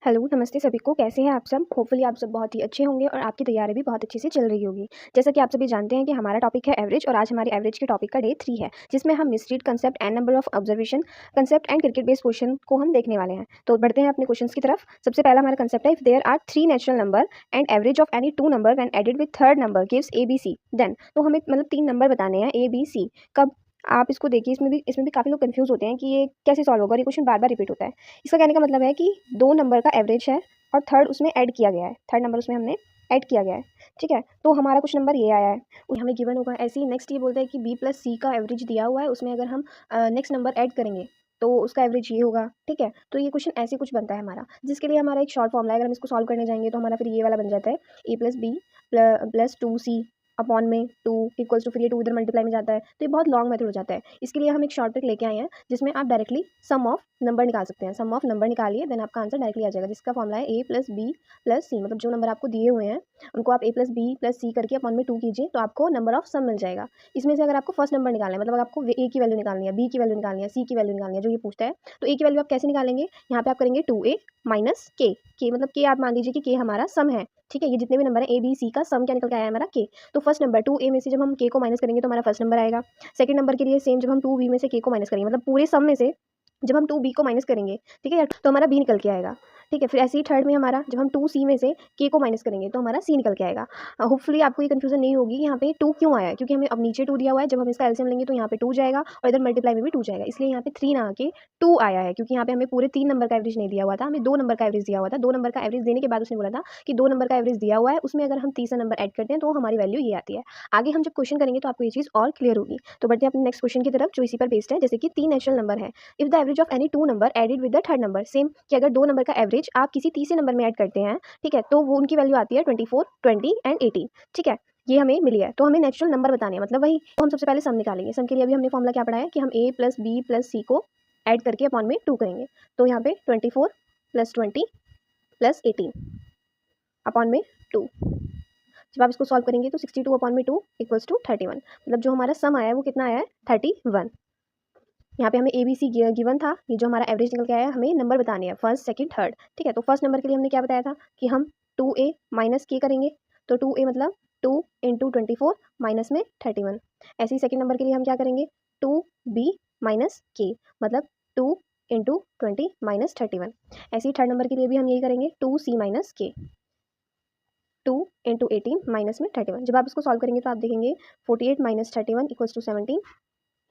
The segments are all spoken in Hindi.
हेलो, नमस्ते सभी को, कैसे हैं आप सब? होपफुली आप सब बहुत ही अच्छे होंगे और आपकी तैयारी भी बहुत अच्छे से चल रही होगी। जैसा कि आप सभी जानते हैं कि हमारा टॉपिक है एवरेज और आज हमारे एवरेज के टॉपिक का डे 3 है, जिसमें हम misread concept and number of observation concept and cricket based question को हम देखने वाले हैं। तो बढ़ते हैं अपने क्वेश्चंस की तरफ। सबसे पहला हमारा कंसेप्ट है, if there are 3 natural number and average of any 2 number when added with third number gives ABC, then तो हमें मतलब 3 नंबर बताने हैं ABC। कब? आप इसको देखिए, इसमें भी काफ़ी लोग कंफ्यूज होते हैं कि ये कैसे सॉल्व होगा और ये क्वेश्चन बार-बार रिपीट होता है। इसका कहने का मतलब है कि 2 नंबर का एवरेज है और थर्ड उसमें ऐड किया गया है, थर्ड नंबर उसमें हमने ऐड किया गया है, ठीक है। तो हमारा कुछ नंबर ये आया है, हमें गिवन होगा। ऐसे ही नेक्स्ट ये बोलता है कि B प्लस C का एवरेज दिया हुआ है, उसमें अगर हम नेक्स्ट नंबर ऐड करेंगे तो उसका एवरेज ये होगा, ठीक है। तो ये क्वेश्चन ऐसे कुछ बनता है हमारा, जिसके लिए हमारा एक शॉर्ट फॉर्मूला है। अगर हम इसको सॉल्व करने जाएंगे तो हमारा फिर ये वाला बन जाता है, A plus B plus 2C upon में 2 इक्वल्स टू, फिर ये 2 इधर मल्टीप्लाई में जाता है, तो ये बहुत लॉन्ग मेथड हो जाता है। इसके लिए हम एक शॉर्ट ट्रिक लेके आए हैं, जिसमें आप डायरेक्टली सम ऑफ नंबर निकाल सकते हैं। सम ऑफ नंबर निकालिए, देन आपका आंसर डायरेक्टली आ जाएगा, जिसका फॉर्मूला है A plus B plus C। मतलब जो नंबर आपको दिए हुए हैं उनको आप A plus B plus C करके अपॉन में 2 कीजिए, तो आपको नंबर ऑफ सम मिल जाएगा। इसमें से अगर आपको फर्स्ट नंबर निकालना है, मतलब अगर आपको A की वैल्यू निकालनी है, B की वैल्यू निकालनी है, C की वैल्यू निकालनी है, जो ये पूछता है, तो A की वैल्यू आप कैसे निकालेंगे? यहाँ पे आप करेंगे 2A माइनस K मतलब K आप मान लीजिए कि K हमारा सम है, ठीक है। ये जितने भी नंबर है A B C का सम क्या निकल के आया है हमारा K। तो फर्स्ट नंबर 2A में से जब हम K को माइनस करेंगे तो हमारा फर्स्ट नंबर आएगा। सेकंड नंबर के लिए सेम, जब हम 2B में से K को माइनस करेंगे, मतलब पूरे सम में से जब हम 2B को माइनस करेंगे, ठीक है, तो हमारा B निकल के आएगा, ठीक है। फिर ऐसे ही थर्ड में हमारा जब हम 2C में से K को माइनस करेंगे तो हमारा C निकल के आएगा। होपफुली आपको ये कंफ्यूजन नहीं होगी यहाँ पे 2 क्यों आया है, क्योंकि हमें अब नीचे 2 दिया हुआ है, जब हम इसका एलसीएम लेंगे तो यहाँ पे 2 जाएगा और इधर मल्टीप्लाई में भी 2 जाएगा, इसलिए यहाँ पे 3 ना आके 2 आया है, क्योंकि यहाँ पे हमें पूरे 3 नंबर का एवरेज नहीं दिया हुआ था, हमें 2 नंबर का एवरेज दिया हुआ था। 2 नंबर का एवरेज देने के बाद उसने बोला था कि 2 नंबर का एवरेज दिया हुआ है, उसमें अगर हम तीसरा नंबर ऐड करते हैं तो हमारी वैल्यू ये आती है। आगे हम जब क्वेश्चन करेंगे तो आपको ये चीज़ और क्लियर होगी। तो बढ़ते हैं अपने नेक्स्ट क्वेश्चन की तरफ, जो इसी पर बेस्ड है। जैसे कि 3 नेचुरल नंबर है, if the average of any 2 number added with the third number, same कि अगर 2 नंबर का एवरेज आप किसी तीसरे नंबर में ऐड करते हैं, ठीक है, तो वो उनकी वैल्यू आती है 24, 20 एंड 18, ठीक है। ये हमें मिली है, तो हमें नेचुरल नंबर बताने हैं, मतलब वही। तो हम सबसे पहले सम निकालेंगे। सम के लिए अभी हमने फॉर्मूला क्या पढ़ा है कि हम A plus B plus C को ऐड करके अपॉन में 2 करेंगे। तो यहाँ पे 24 प्लस 20 प्लस 18 अपॉन में 2। जब आप इसको सॉल्व करेंगे तो 62 अपॉन में 2 इक्वल्स टू 31। मतलब जो हमारा सम आया है वो कितना आया है? 31। यहाँ पे हमें ABC गिवन था, ये जो हमारा एवरेज निकल के आया है, हमें नंबर बताने हैं फर्स्ट, सेकंड, थर्ड, ठीक है। तो फर्स्ट नंबर के लिए हमने क्या बताया था कि हम 2A माइनस K करेंगे, तो 2A मतलब 2 इंटू 24 माइनस में 31। ऐसे ही सेकंड नंबर के लिए हम क्या करेंगे? 2B माइनस K मतलब 2 इंटू 20 माइनस 31। ऐसे ही थर्ड नंबर के लिए भी हम यही करेंगे, 2C minus K 2 into 18 minus में 31। जब आप इसको सॉल्व करेंगे तो आप देखेंगे 48 माइनस 31 इक्वल्स टू 17।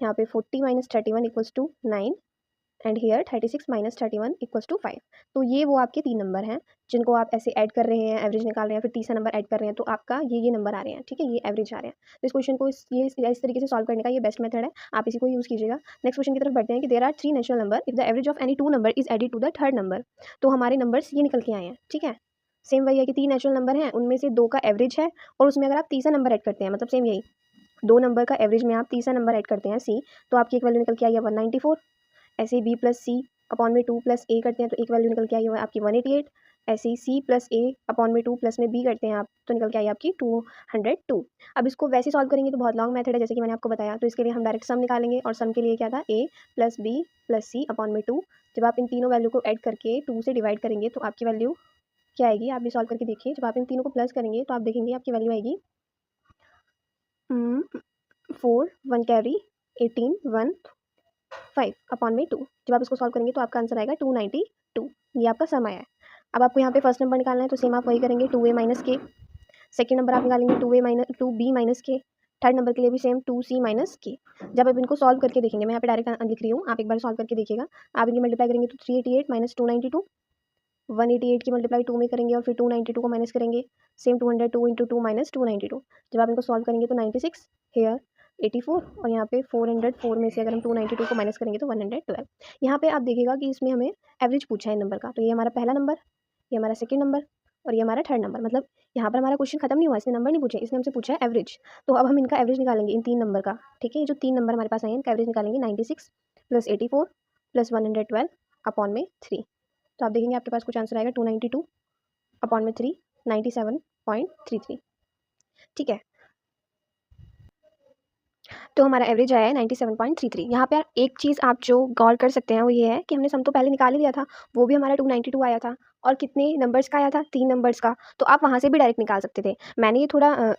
यहाँ पे 40 minus 31 equals to 9 and here 36 minus 31 equals to 5। तो ये वो आपके 3 नंबर हैं जिनको आप ऐसे ऐड कर रहे हैं, एवरेज निकाल रहे हैं, फिर तीसरा नंबर ऐड कर रहे हैं, तो आपका ये नंबर आ रहे हैं, ठीक है, ये एवरेज आ रहे हैं। तो इस क्वेश्चन को इस तरीके से सॉल्व करने का ये बेस्ट मेथड है, आप इसी को यूज़ कीजिएगा। नेक्स्ट क्वेश्चन की तरफ बढ़ते हैं कि there are 3 natural number, if the average of any 2 number is added to the third number. तो हमारे नंबर्स ये निकल के आए हैं, ठीक है। सेम वही है कि 3 नेचुरल नंबर हैं, उनमें से 2 का एवरेज है और उसमें अगर आप तीसरा नंबर ऐड करते हैं, मतलब सेम यही 2 नंबर का एवरेज में आप तीसरा नंबर ऐड करते हैं C, तो आपकी एक वैल्यू निकल के आई है 194। ऐसे ही B प्लस C अपॉन में 2 प्लस A करते हैं तो एक वैल्यू निकल के आई है आपकी 188। ऐसे ही C प्लस A अपॉन में 2 प्लस में B करते हैं आप, तो निकल के आई आपकी 202। अब इसको वैसे सॉल्व करेंगे तो बहुत लॉन्ग मेथड है, जैसे कि मैंने आपको बताया। तो इसके लिए हम डायरेक्ट सम निकालेंगे और सम के लिए क्या था? A plus B plus C upon में 2। जब आप इन तीनों वैल्यू को ऐड करके 2 से डिवाइड करेंगे तो आपकी वैल्यू क्या आएगी? आप भी सॉल्व करके देखिए। जब आप इन तीनों को प्लस करेंगे तो आप देखेंगे आपकी वैल्यू आएगी 4 1 कैरी 18 1 5 अपॉन में 2। जब आप इसको सॉल्व करेंगे तो आपका आंसर आएगा 292। ये आपका सम आया है। अब आपको यहाँ पे फर्स्ट नंबर निकालना है, तो सेम आप वही करेंगे, 2A माइनस के। सेकेंड नंबर आप निकालेंगे 2B माइनस के। थर्ड नंबर के लिए भी सेम 2C माइनस के। जब आप इनको सॉल्व करके देखेंगे, मैं यहाँ पे डायरेक्ट लिख रही हूँ, आप एक बार सॉल्व करके देखिएगा। आप इनकी मल्टीप्लाई करेंगे तो 388 माइनस 292, 188 की मल्टीप्लाई 2 में करेंगे और फिर 292 को माइनस करेंगे, सेम 202 इंटू 2 माइनस 292। जब आप इनको सॉल्व करेंगे तो 96 हेयर 84 और यहाँ पे 404 में से अगर हम 292 को माइनस करेंगे तो 112। यहाँ पे आप देखिएगा कि इसमें हमें एवरेज पूछा है नंबर का, तो ये हमारा पहला नंबर, ये हमारा सेकंड नंबर और ये हमारा थर्ड नंबर। मतलब यहाँ पर हमारा क्वेश्चन खत्म नहीं हुआ, इसने नंबर नहीं पूछे, इसने हमसे पूछा है एवरेज। तो अब हम इनका एवरेज निकालेंगे इन 3 नंबर का, ठीक है। ये जो 3 नंबर हमारे पास आए हैं इनका एवरेज निकालेंगे 96 प्लस 84 प्लस 112 अपॉन में 3। तो आप देखेंगे आपके पास कुछ आंसर आएगा 292 अपॉन में 3 97.33, ठीक है। तो हमारा एवरेज आया है 97.33। यहाँ पे एक चीज़ आप जो गौर कर सकते हैं वो ये है कि हमने सम तो पहले निकाल ही लिया था, वो भी हमारा 292 आया था और कितने नंबर्स का आया था, 3 नंबर्स का। तो आप वहाँ से भी डायरेक्ट निकाल सकते थे। मैंने ये थोड़ा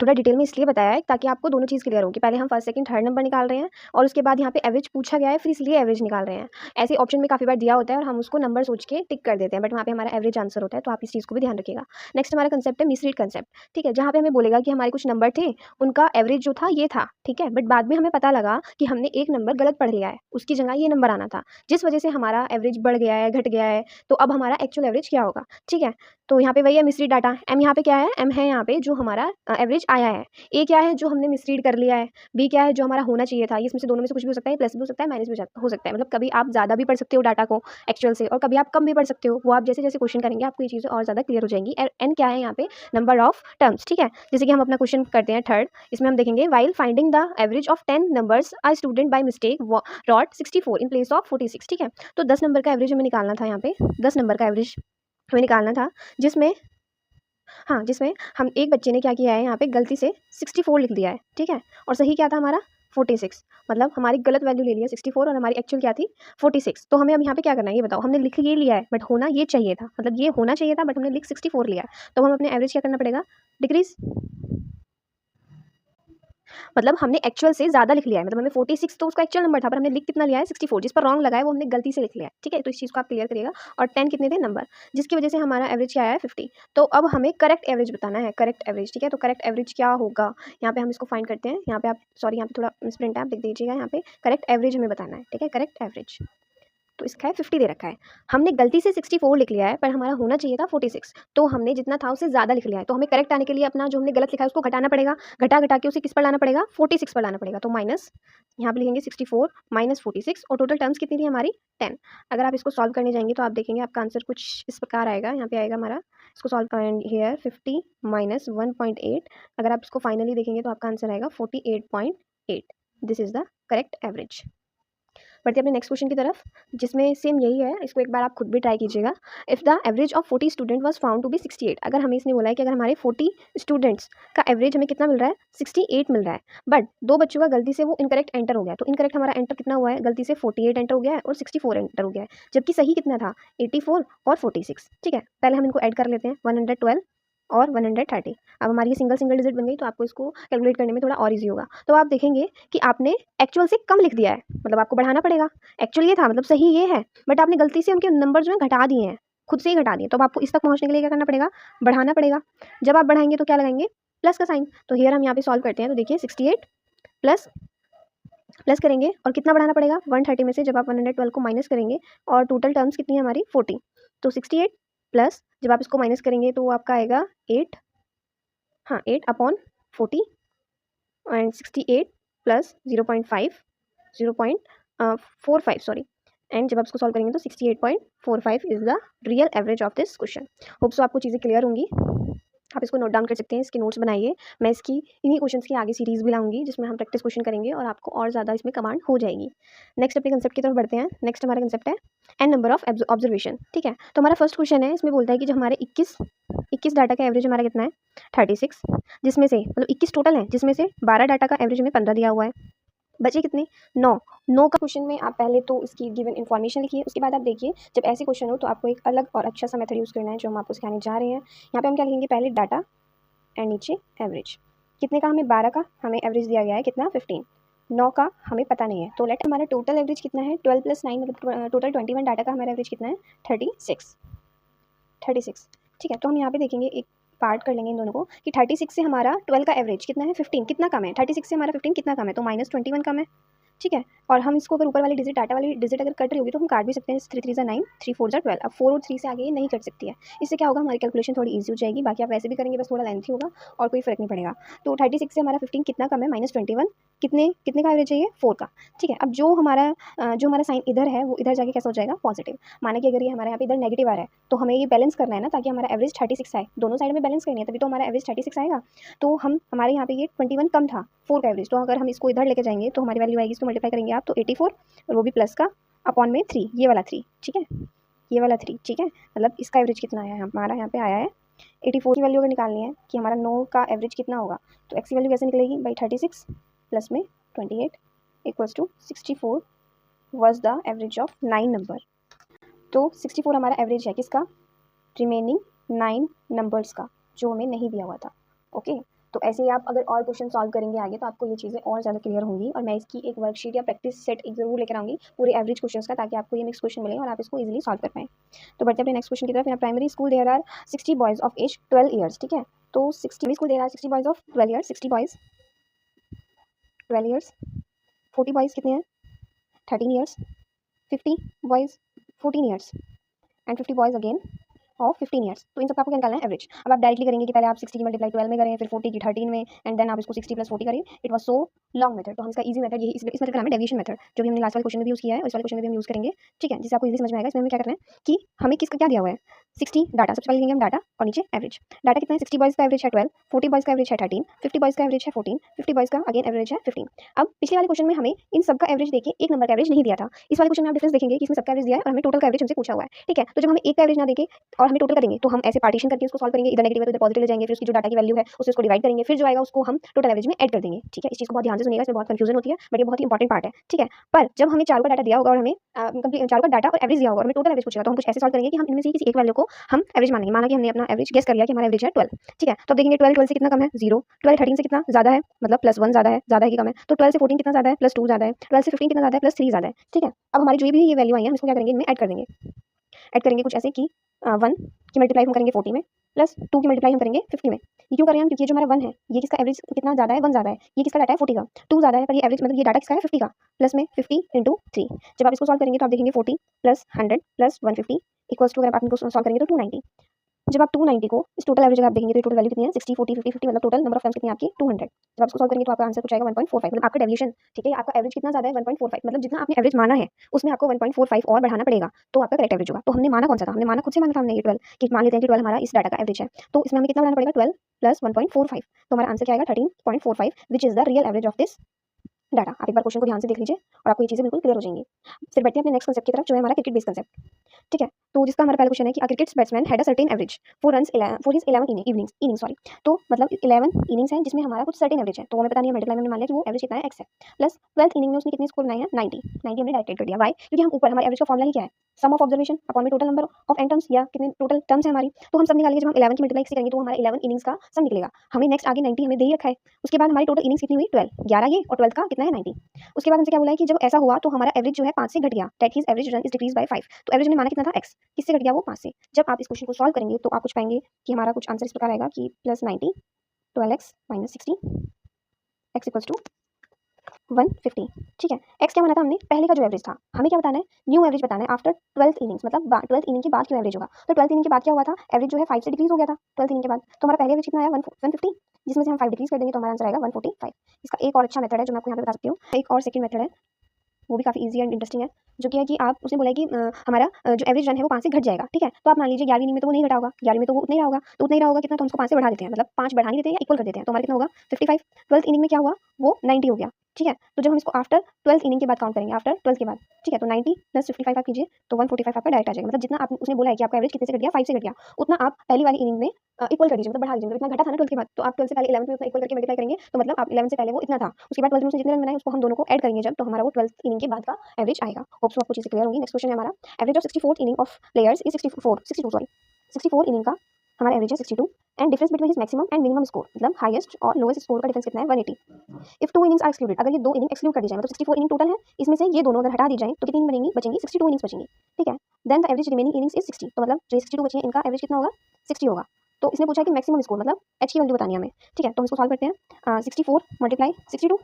डिटेल में इसलिए बताया है ताकि आपको दोनों चीज़ क्लियर हो कि पहले हम फर्स्ट, सेकंड, थर्ड नंबर निकाल रहे हैं और उसके बाद यहाँ पे एवरेज पूछा गया है, फिर इसलिए एवरेज निकाल रहे हैं। ऐसे ऑप्शन में काफ़ी बार दिया होता है और हम उसको नंबर सोच के टिक कर देते हैं, बट वहाँ पे हमारा एवरेज आंसर होता है, तो आप इस चीज़ को भी ध्यान रखिएगा। नेक्स्ट हमारा कंसेप्ट है मिसरीड कंसेप्ट, ठीक है? जहाँ पे हमें बोलेगा कि हमारे कुछ नंबर थे, उनका एवरेज जो था ये था, ठीक है? बट बाद में हमें पता लगा कि हमने एक नंबर गलत पढ़ लिया है, उसकी जगह ये नंबर आना था, जिस वजह से हमारा एवरेज बढ़ गया है, घट गया है, तो अब हमारा एक्चुअल एवरेज क्या होगा, ठीक है? तो यहाँ पे वही है मिसरीड डाटा। एम यहाँ पे क्या है? एम है यहाँ पे जो हमारा एवरेज आया है। ए क्या है? जो हमने मिसरीड कर लिया है। बी क्या है? जो हमारा होना चाहिए था। ये इसमें से दोनों में से कुछ भी हो सकता है, प्लस भी हो सकता है, माइनस भी हो सकता है। मतलब कभी आप ज़्यादा भी पढ़ सकते हो डाटा को एक्चुअल से, और कभी आप कम भी पढ़ सकते हो। वो आप जैसे-जैसे क्वेश्चन करेंगे आपको ये चीज़ें और ज़्यादा क्लियर हो जाएंगी। एन क्या है यहाँ पे? नंबर ऑफ टर्म्स, ठीक है? जैसे कि हम अपना क्वेश्चन करते हैं थर्ड, इसमें हम देखेंगे while finding the average of 10 numbers a student by mistake wrote 64 in place of 46, ठीक है? तो 10 नंबर का एवरेज हमें निकालना था यहाँ पे, 10 नंबर का एवरेज हमें निकालना था, जिसमें हाँ, जिसमें हम एक बच्चे ने क्या किया है यहाँ पे गलती से 64 लिख दिया है, ठीक है? और सही क्या था हमारा 46, मतलब हमारी गलत वैल्यू ले लिया 64 और हमारी एक्चुअल क्या थी 46। तो हमें अब यहाँ पे क्या करना है ये बताओ? हमने लिख ये लिया है बट होना ये चाहिए था, मतलब ये होना चाहिए था बट हमने लिख 64 लिया है। तो हम अपने एवरेज क्या करना पड़ेगा? डिक्रीज़। मतलब हमने एक्चुअल से ज़्यादा लिख लिया है, मतलब हमें 46 तो उसका एक्चुअल नंबर था, पर हमने लिख कितना लिया है 64, जिस पर रॉन्ग लगा है वो हमने गलती से लिख लिया है, ठीक है? तो इस चीज़ को आप क्लियर करिएगा। और 10 कितने थे नंबर, जिसकी वजह से हमारा एवरेज क्या आया है 50। तो अब हमें करेक्ट एवरेज बताना है, करेक्ट एवरेज, ठीक है? तो करेक्ट एवरेज क्या होगा, यहाँ पे हम इसको फाइंड करते हैं। यहाँ पे आप सॉरी यहाँ पे थोड़ा मिसप्रिंट है, आप लिख दीजिएगा यहाँ पे करेक्ट एवरेज हमें बताना है, ठीक है? करेक्ट एवरेज तो इसका है 50 दे रखा है। हमने गलती से 64 लिख लिया है, पर हमारा होना चाहिए था 46, तो हमने जितना था उससे ज़्यादा लिख लिया है। तो हमें करेक्ट आने के लिए अपना जो हमने गलत लिखा है उसको घटाना पड़ेगा, घटा के उसे किस पर लाना पड़ेगा? 46 पर लाना पड़ेगा। तो माइनस यहाँ पे लिखेंगे 64 माइनस 46 और टोटल टर्म्स कितनी थी हमारी 10। अगर आप इसको सॉल्व करने जाएंगे तो आप देखेंगे आपका आंसर कुछ इस प्रकार आएगा। यहाँ पे आएगा हमारा, इसको सॉल्व एंड हियर 50 माइनस 1.8, अगर आप इसको फाइनली देखेंगे तो आपका आंसर आएगा 48.8। This is the correct average. बढ़ते हैं अपने नेक्स्ट क्वेश्चन की तरफ, जिसमें सेम यही है। इसको एक बार आप खुद भी ट्राई कीजिएगा। If the average of 40 student was found to be 68, अगर हमें इसने बोला है कि अगर हमारे 40 स्टूडेंट्स का एवरेज हमें कितना मिल रहा है 68 मिल रहा है, बट दो बच्चों का गलती से वो इनकरेक्ट एंटर हो गया। तो इनकरेक्ट हमारा एंटर कितना हुआ है? गलती से 48 एंटर हो गया है और 64 एंटर हो गया है, जबकि सही कितना था 84 और 46, ठीक है? पहले हम इनको ऐड कर लेते हैं 112 और 130। अब हमारी ये सिंगल सिंगल डिजिट बन गई, तो आपको इसको कैलकुलेट करने में थोड़ा और ईजी होगा। तो आप देखेंगे कि आपने एक्चुअल से कम लिख दिया है, मतलब आपको बढ़ाना पड़ेगा। एक्चुअल ये था, मतलब सही ये है, बट आपने गलती से उनके नंबर जो है घटा दिए हैं, खुद से ही घटा दिए। तो अब आपको इस तक पहुँचने के लिए क्या करना पड़ेगा? बढ़ाना पड़ेगा। जब आप बढ़ाएंगे तो क्या लगाएंगे? प्लस का साइन। तो हियर हम यहाँ पे सॉल्व करते हैं, तो देखिए 68 प्लस प्लस करेंगे और कितना बढ़ाना पड़ेगा? 130 में से जब आप 112 को माइनस करेंगे और टोटल टर्म्स कितनी है हमारी 40, तो 68 प्लस जब आप इसको माइनस करेंगे तो आपका आएगा 8, हाँ 8 upon 40 and 68 plus 0.45 sorry, and जब आप इसको सॉल्व करेंगे तो 68.45 is the real average of this question. Hope so आपको चीज़ें क्लियर होंगी। आप इसको नोट डाउन कर सकते हैं, इसके नोट्स बनाइए। मैं इसकी इन्हीं क्वेश्चंस की आगे सीरीज़ भी लाऊंगी जिसमें हम प्रैक्टिस क्वेश्चन करेंगे और आपको और ज़्यादा इसमें कमांड हो जाएगी। नेक्स्ट अपने कंसेप्ट की तरफ बढ़ते हैं। नेक्स्ट हमारा कंसेप्ट है एन नंबर ऑफ ऑब्जर्वेशन, ठीक है? तो हमारा फर्स्ट क्वेश्चन है, इसमें बोलता है कि जो हमारे 21 डाटा का एवरेज हमारा कितना है 36, जिसमें से मतलब 21 टोटल है, जिसमें से 12 डाटा का एवरेज हमें 15 दिया हुआ है, बचे कितने 9 का क्वेश्चन में आप पहले तो इसकी गिवन इन्फॉर्मेशन लिखिए। उसके बाद आप देखिए जब ऐसे क्वेश्चन हो तो आपको एक अलग और अच्छा सा मेथड यूज़ करना है जो हम आपको सिखाने जा रहे हैं। यहाँ पे हम क्या लिखेंगे? पहले डाटा एंड नीचे एवरेज। कितने का? हमें 12 का हमें एवरेज दिया गया है, कितना 15। 9 का हमें पता नहीं है, तो लेट हमारा टोटल एवरेज कितना है 12 + 9, मतलब टोटल 21 डाटा का हमारा एवरेज कितना है 36, ठीक है? तो हम यहाँ पे देखेंगे, एक पार्ट कर लेंगे इन दोनों को कि 36 से हमारा 12 का एवरेज कितना है 15, कितना कम है? 36 से हमारा 15 कितना कम है? तो -21 कम है, ठीक है? और हम इसको अगर ऊपर वाली डिजिट डाटा वाली डिजिट अगर कट रही होगी तो हम काट भी सकते हैं। 3 3 9, 3 4 12। अब 4 और 3 से आगे ये नहीं कट सकती है। इससे क्या होगा? हमारी कैलकुलेशन थोड़ी ईजी हो जाएगी। बाकी आप वैसे भी करेंगे, बस थोड़ा लेंथी होगा और कोई फ़र्क नहीं पड़ेगा। तो 36 से हमारा 15 कितना कम है? -21। कितने का एवरेज है ये? 4 का, ठीक है? अब जो हमारा साइन इधर है वो इधर जाके कैसा हो जाएगा? पॉजिटिव। माना कि अगर ये हमारे यहाँ पे इधर नेगेटिव आ रहा है तो हमें ये बैलेंस करना है ना, ताकि हमारा एवरेज 36 आए। दोनों साइड में बैलेंस करनी है, तभी तो हमारा एवरेज 36 आएगा। तो हमारे यहाँ पे ये 21 कम था 4 का एवरेज, तो अगर हम इसको इधर लेके जाएंगे तो हमारी वैल्यू आएगी, इसको मल्टीप्लाई करेंगे आप तो 84 और वो भी प्लस का अपॉन में 3, ये वाला 3, ठीक है? ये वाला 3, ठीक है? मतलब इसका एवरेज कितना आया है? हमारा यहाँ पे आया है 84 की वैल्यू अगर निकालनी है कि हमारा 9 का एवरेज कितना होगा, तो एक्स की वैल्यू कैसे निकलेगी? बाई 36 प्लस में 28 equals to 64 was the average of 9 number. तो 64 हमारा एवरेज है किसका? रिमेनिंग 9 नंबर्स का जो हमें नहीं दिया हुआ था। ओके, तो ऐसे ही आप अगर और क्वेश्चन सॉल्व करेंगे आगे तो आपको ये चीज़ें और ज़्यादा क्लियर होंगी और मैं इसकी एक वर्कशीट या प्रैक्टिस सेट एक ज़रूर लेकर आऊँगी पूरे एवरेज क्वेश्चंस का, ताकि आपको ये नेक्स्ट क्वेश्चन मिले और आप इसको इजीली सॉल्व कर पाएँ। तो बढ़ते अपने नेक्स्ट क्वेश्चन की तरफ। यहाँ primary school there are 60 boys of age 12 years, ठीक है। तो 60 school there are 60 boys of 12 years, 60 boys 12 years, 40 boys कितने हैं 13 years, 50 boys 14 years and 50 boys again of 15 years. तो इन सबका आपको क्या निकालना है एवरेज। अब आप डायरेक्टली करेंगे कि पहले आप 60 की मल्टीप्लाई 12 में करें, फिर 40 की 13 में, एंड देन आप इसको 60 प्लस 40 करें। It was so long method, तो हम इसका इजी मेथड यही इस मेथड का नाम है डेविएशन मेथड, जो भी हमने लास्ट वाले क्वेश्चन में भी यूज़ किया है और इस वाले क्वेश्चन में भी हम यूज़ करेंगे, ठीक है, जिससे आपको इजी समझ में आएगा। इसमें हमें क्या करना है कि हमें किसका क्या दिया हुआ है 60 डाटा, सबसे पहले लेंगे हम डाटा और नीचे एवरेज। डाटा कितना है 60 बॉयज़ का एवरेज है 12, 40 बॉयज़ का एवरेज है 13, 50 बॉयज़ का एवरेज है 14, 50 बॉयज़ का अगेन एवरेज है 15। अब पिछले वाले क्वेश्चन में हमें इन सब का एवरेज देके एक नंबर का एवरेज नहीं दिया था। इस वाले क्वेश्चन में आप डिफरेंस देखेंगे कि इसमें सबका एवरेज दिया है और हमें टोटल का एवरेज हमसे पूछा हुआ है, ठीक है। तो जब हमें एक का एवरेज ना देके और हमें टोटल का देंगे तो हम ऐसे पार्टीशन करके उसको सॉल्व करेंगे, इधर नेगेटिव है तो इधर पॉजिटिव ले जाएंगे, फिर उसकी जो डाटा की वैल्यू है उससे उसको डिवाइड करेंगे, फिर जो आएगा उसको हम टोटल एवरेज में ऐड कर देंगे, ठीक है। इस चीज़ को बहुत ध्यान से सुनिएगा, इसमें बहुत कंफ्यूजन होती है बट ये बहुत ही इंपॉर्टेंट पार्ट है, ठीक है। पर जब हमें चारों का डाटा दिया होगा और हमें चारों का डाटा और एवरेज दिया होगा और हमें टोटल एवरेज पूछेगा, तो हम कुछ ऐसे सॉल्व करेंगे कि हम इनमें से किसी एक वैल्यू को हम एवरेज मानेंगे। माना कि हमने अपना एवरेज गेस कर लिया कि हमारा एवरेज है 12, ठीक है। तो अब देखेंगे 12 से कितना कम है 0, 12 13 से कितना ज़्यादा है, मतलब +1 ज़्यादा है कि कम है, तो 12 से 14 कितना ज़्यादा है +2 ज़्यादा है, 12 से 15 कितना ज़्यादा है +3 ज़्यादा है, ठीक है। अब हमारी जो भी ये वैल्यू आई है हम इसको क्या करेंगे, इनमें ऐड कर देंगे। ऐड करेंगे कुछ ऐसे कि 1 की मल्टीप्लाई हम करेंगे 40 में, प्लस 2 की मल्टीप्लाई हम करेंगे 50 में। ये क्यों कर रहे हैं हम, क्योंकि ये जो हमारा 1 है ये किसका एवरेज कितना ज़्यादा है 1 ज़्यादा है, ये किसका डाटा है 40 का, 2 ज़्यादा है पर ये एवरेज मतलब ये डाटा किसका है 50 का, प्लस में 50 इंटू 3। जब आप इसको सॉल्व करेंगे तो आप देखेंगे 40 प्लस 100 प्लस 150 इक्वल्स टू, अगर आप इनको सॉल्व करेंगे तो 290। जब आप 290 को इस टोटल एवरेज आप देखेंगे तो टोटल वैल्यू कितनी है 60 40 50 50, मतलब टोटल नंबर ऑफ टर्म्स कितनी है आपकी 200। जब आप इसको सॉल्व करेंगे तो आपका आंसर कुछ आएगा 1.45, मतलब आपका डेविएशन, ठीक है। आपका एवरेज कितना ज़्यादा है 1.45, मतलब जितना आपने एवरेज माना है उसमें आपको 1.45 और बढ़ाना पड़ेगा तो आपका करेक्ट एवरेज होगा। तो हमने माना कौन सा था, हमने माना खुद से माना था हमने ये 12, कि मान लेते हैं कि 12 हमारा इस डाटा का एवरेज है, तो इसमें हमें कितना बढ़ाना पड़ेगा 12 प्लस 1.45, तो हमारा आंसर क्या आएगा 13.45, which is the real average of this data. आप एक बार क्वेश्चन को ध्यान से देख लीजिए और आपको ये चीज़ें बिल्कुल क्लियर हो जाएंगी। फिर बढ़ते हैं अपने नेक्स्ट कांसेप्ट की तरफ, जो है हमारा क्रिकेट बेस्ड कांसेप्ट, ठीक है। तो जिसका हमारा पहला क्वेश्चन है कि cricket batsman had a certain average for runs for his 11 innings sorry. तो मतलब 11 इनिंग्स हैं जिसमें हमारा कुछ सर्टेन एवरेज है, तो हमें पता नहीं है, मल्टीप्लाई में हमने मान लिया कि वो एवरेज कितना है x है, प्लस 12th इनिंग में उसने कितने स्कोर बनाए हैं 90 90 हमने डायरेक्ट कर दिया। वाई, क्योंकि हम ऊपर हमारे एवरेज का फॉर्मूला ही क्या है, सम ऑफ ऑब्जर्वेशन अपॉन में total number of and terms, या कितने टोटल टर्म्स है हमारी, तो हम सब निकालेंगे। जब हम 11 की मल्टीप्लाई से करेंगे तो हमारा 11 इनिंग्स का सम निकलेगा। हमें नेक्स्ट आगे 90 हमें दे ही रखा है, उसके बाद हमारी टोटल इनिंग्स कितनी हुई 12, 11 ये और 12 का कितना है 90। उसके बाद हमसे क्या बोला है कि जब ऐसा हुआ तो हमारा एवरेज जो है 5 से घट गया, that his average run is decrease by 5, तो एवरेज में माना कितना था x, किससे घट गया वो 5 से। जब आप इस क्वेश्चन को सॉल्व करेंगे तो आप कुछ पाएंगे कि हमारा कुछ आंसर इस प्रकार आएगा कि +90 12x - 60 x इक्वल्स टू 150, ठीक है। x क्या माना था हमने, पहले का जो एवरेज था, हमें क्या बताना है न्यू एवरेज बताना है आफ्टर 12th इनिंग्स, मतलब 12th इनिंग के बाद क्यों एवरेज होगा। तो 12th इनिंग के बाद क्या हुआ था, एवरेज जो है 5 से डिक्रीज हो गया था 12th इनिंग के बाद, तो हमारा पहले एवरेज कितना आया 150, जिसमें से हम 5 डिक्रीज कर देंगे तो हमारा आंसर आएगा 145। इसका एक और अच्छा मेथड है जो मैं आपको यहाँ पे बता सकती हूँ, एक और सेकंड मेथड है, वो भी काफ़ी ईजी एंड इंटरेस्टिंग है, जो कि है कि आप उसने बोला है कि हमारा जो एवरेज रन है वो 5 से घट जाएगा, ठीक है। तो आप मान लीजिए 11वीं इनिंग में तो वो नहीं घटा होगा, 11वीं में तो वो उतना ही रहा होगा, तो उतना ही रहा होगा कितना, तो हम उसको 5 से बढ़ा देते हैं, मतलब 5 बढ़ा नहीं देते हैं या इक्वल कर देते हैं, तो हमारा कितना होगा 55। 12th इनिंग में क्या हुआ, वो 90 हो गया, ठीक है। तो जब हम इसको आफ्टर 12th इनिंग के बाद काउंट करेंगे, आफ्टर 12th के बाद, ठीक है, तो 90 प्लस 55 आप कीजिए तो 145 आपका डायरेक्ट आ जाएगा। मतलब जितना आप उसने बोला है कि आपका एवरेज कितने से घट गया 5 से घट गया, उतना आप पहली वाली इनिंग में इक्वल कर दीजिए, मतलब बढ़ा दीजिए। मतलब इतना घटा था ना 12th के बाद, तो आप 12th से पहले 11th में उतना इक्वल करके मल्टीप्लाई करेंगे, तो मतलब आप 11th से पहले वो इतना था, उसके बाद 12th में उसने जितने रन बनाए उसको हम दोनों को ऐड करेंगे जब, तो हमारा वो 12th इनिंग के बाद का एवरेज आएगा। होप सो आपको चीज़ें क्लियर होंगी। नेक्स्ट क्वेश्चन है हमारा, average of 64th inning of players is 64 inning का हमारा एवरेज है 62 and difference between his maximum and minimum score, मतलब हाईएस्ट और लोएस्ट स्कोर का डिफरेंस कितना है 180। इफ 2 इनिंग्स आर एक्सक्लूडेड, अगर ये 2 इनिंग एक्सक्लूड कर दी जाए, मतलब 64 इनिंग टोटल है, इसमें से ये दोनों अगर हटा दी जाए तो कितनी बनेंगी, बचेंगी 62 इनिंग्स बचेंगी, ठीक है। Then the average remaining innings is 60, तो मतलब जो 62 बची हैं इनका एवरेज कितना होगा 60 होगा। तो इसने पूछा है कि मैक्सिमम स्कोर मतलब एच की वैल्यू बतानी है हमें, ठीक है। तो हम इसको सॉल्व करते हैं, 64 multiply 62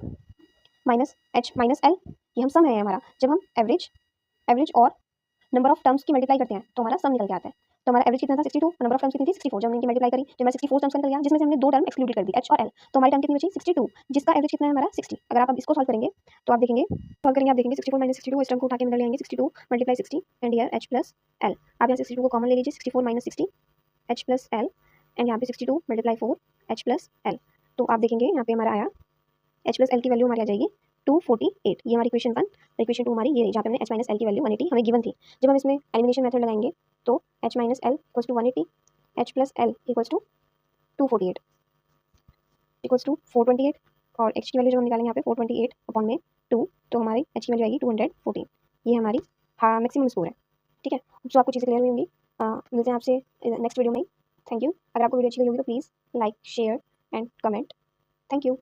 minus H minus L, ये हम सम है हमारा। जब हम एवरेज और नंबर ऑफ टर्म्स की मल्टीप्लाई करते हैं तो हमारा सम निकल के आता है। तो हमारा एवरेज कितना था 62, नंबर ऑफ टर्म्स कितनी थी 64, जब हमने इनकी मल्टीप्लाई करी तो हमारा 64 टर्म्स निकल गया, जिसमें से हमने 2 टर्म एक्सक्लूड कर दी एच और एल, तो हमारी टर्म कितनी बची 62, जिसका एवरेज कितना है हमारा 60। अगर आप अब इसको सॉल्व करेंगे तो आप देखेंगे 64 माइनस 62, इस टर्म को उठा के अंदर ले आएंगे 62 multiply 60 and here H plus L. आप यहाँ 62 को कॉमन ले लीजिए, 64 minus 60 H plus L and यहाँ पे 62 मल्टीप्लाई 4 एच प्लस एल। तो आप देखेंगे यहाँ पे हमारा आया एच प्लस एल की वैल्यू हमारी आ जाएगी 248, ये हमारी इक्वेशन 1। इक्वेशन 2 हमारी ये रही, जहाँ पे हमने एच माइनस एल की वैल्यू 180 हमें गिवन थी। जब हम इसमें एलिमिनेशन मेथड लगाएंगे तो H minus L equals to 180, H plus L equals to 248 equals to 428, और एच की वैल्यू जब हम निकालेंगे यहाँ पे 428 अपॉन में 2, तो हमारी एच की वैल्यू आएगी 214। ये हमारी मैक्सिमम स्कोर है, ठीक है। तो आपको चीज़ें क्लियर हुई होंगी। मिलते हैं आपसे नेक्स्ट वीडियो में। Thank you. अगर आपको वीडियो अच्छी लगी होगी तो please like, share and comment. Thank you.